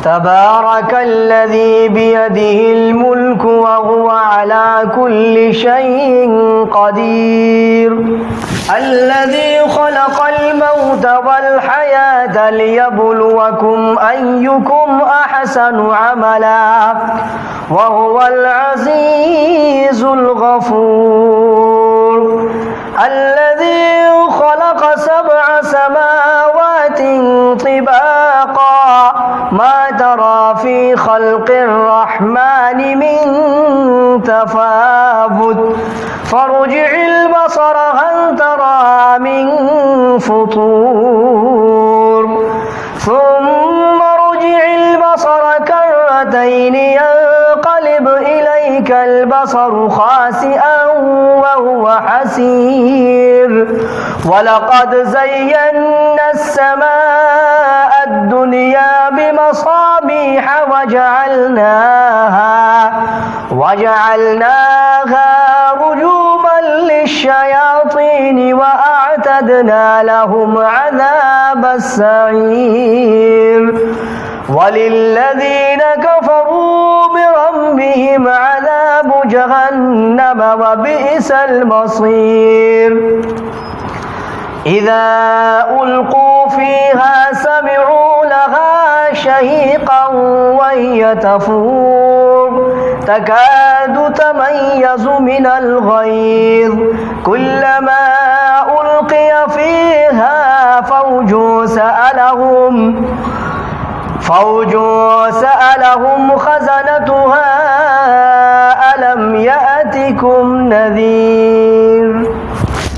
تبارك الذي بيده الملك وهو على كل شيء قدير الذي خلق الموت والحياة ليبلوكم أيكم أحسن عملا وهو العزيز الغفور الذي خلق 7 سماوات طباقا ما ترى في خلق الرحمن من تفاوت فارجع البصر هل ترى من فطور ثم ارجع البصر كرتين ينقلب إليك البصر خاسئا وهو حسير ولقد زينا السماء الدنيا بمصابيح وجعلناها رجوما للشياطين وأعتدنا لهم عذاب السعير وللذين كفروا بربهم عذاب جهنم وبئس المصير إذا ألقوا فيها سمعوا لها شهيقا وهي تفور تكاد تميز من الغيظ كلما ألقي فيها فوج سألهم خزنتها ألم يأتكم نذير